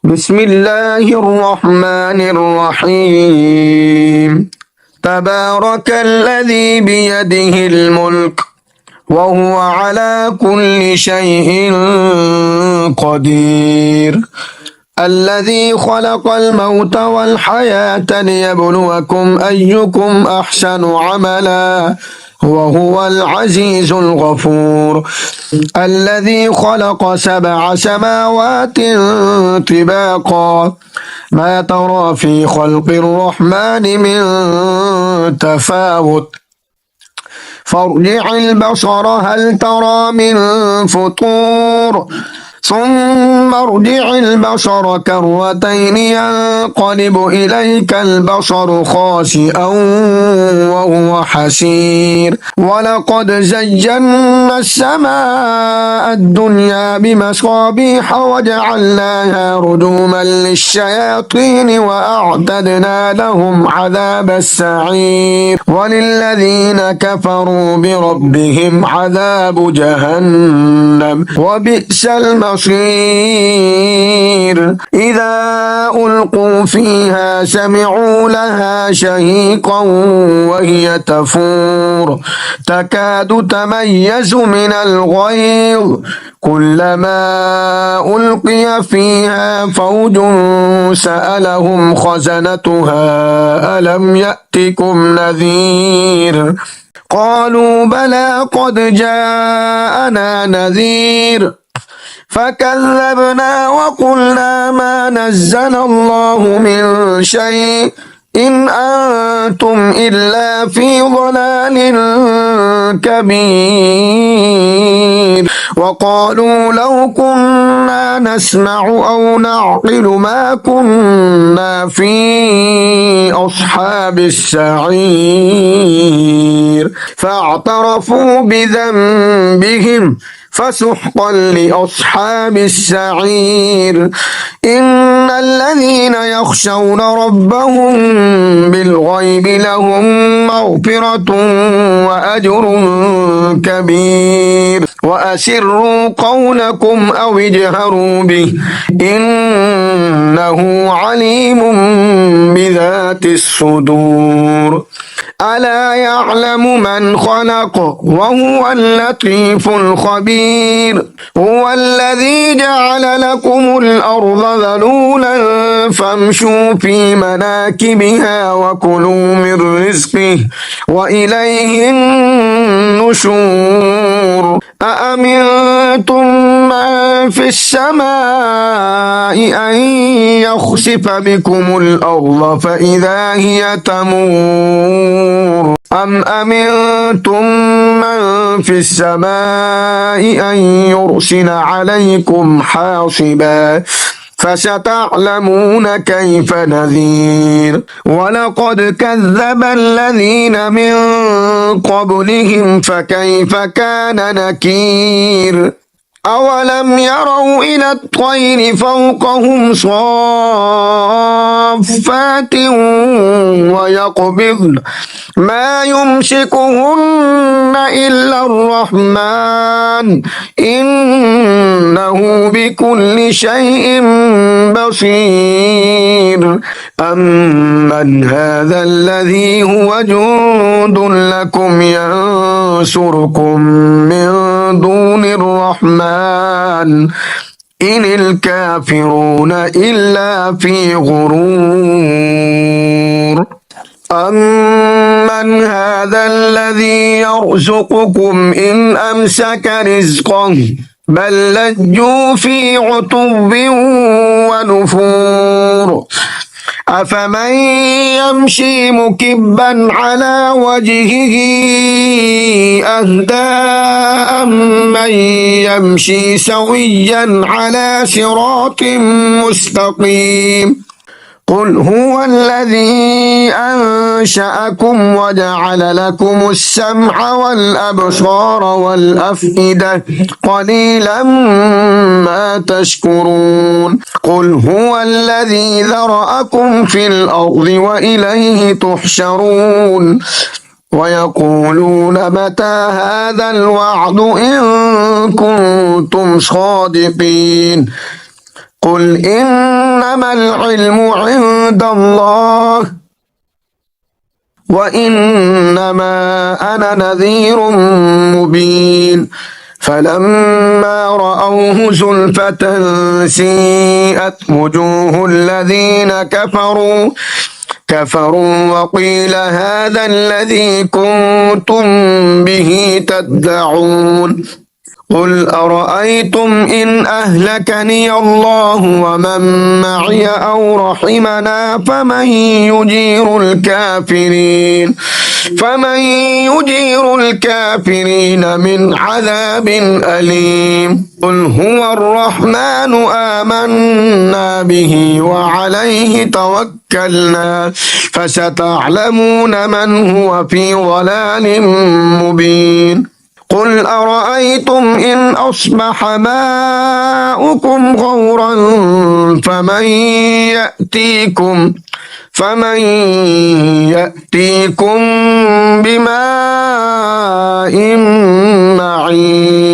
بسم الله الرحمن الرحيم. تبارك الذي بيده الملك وهو على كل شيء قدير. الذي خلق الموت والحياة ليبلوكم أيكم أحسن عملا وهو العزيز الغفور. الذي خلق 7 سماوات طباقا ما ترى في خلق الرحمن من تفاوت فارجع البصر هل ترى من فطور ثم ارجع البصر كرتين ينقلب إليك البصر خاسئا وهو حسير. ولقد زينا السماء الدنيا بمصابيح وجعلناها رجوما للشياطين وأعتدنا لهم عذاب السعير. وللذين كفروا بربهم عذاب جهنم وبئس المصير. إذا ألقوا فيها سمعوا لها شهيقا وهي تفور تكاد تميز من الغيظ كلما ألقي فيها فوج سألهم خزنتها ألم يأتكم نذير قالوا بلى قد جاءنا نذير فكذبنا وقلنا ما نزل الله من شيء إن أنتم إلا في ضلال كبير. وقالوا لو كنا نسمع أو نعقل ما كنا في أصحاب السعير فاعترفوا بذنبهم فسحقا لأصحاب السعير. إن الذين يخشون ربهم بالغيب لهم مغفرة وأجر كبير. وأسروا قولكم أو اجهروا به إنه عليم بذات الصدور. ألا يعلم من خلق وهو اللطيف الخبير. هو الذي جعل لكم الأرض ذلولا فامشوا في مناكبها وكلوا من رزقه وإليه النشور. أأمنتم من في السماء أن يخسف بكم الأرض فإذا هي تمور أم أمنتم من في السماء أن يرسل عليكم حاصبا فستعلمون كيف نذير. ولقد كذب الذين من قبلهم فكيف كان نكير. أولم يروا إلى الطير فوقهم صافات ويقبضن ما يمسكهن إلا الرحمن إنه بكل شيء بصير. أمن هذا الذي هو جند لكم ينصركم من دون الرحمن إن الكافرون إلا في غرور. أمن هذا الذي يرزقكم إن أمسك رزقه بل لجوا في عتب ونفور. أفمن يمشي مكبا على وجهه أهدى أمن يمشي سويا على صراط مستقيم. قل هو الذي أنشأكم وجعل لكم السمع والأبصار والأفئدة قليلا ما تشكرون. قل هو الذي ذرأكم في الأرض وإليه تحشرون. ويقولون متى هذا الوعد إن كنتم صادقين. قل إن إنما العلم عند الله وإنما أنا نذير مبين فلما رأوه زلفة سيئت وجوه الذين كفروا وقيل هذا الذي كنتم به تدعون قل أرأيتم إن أهلكني الله ومن معي أو رحمنا فمن يجير الكافرين من عذاب أليم قل هو الرحمن آمنا به وعليه توكلنا فستعلمون من هو في ضلال مبين قل أرأيتم إن أصبح ماؤكم غورا فمن يأتيكم, بماء معين قل هو ربي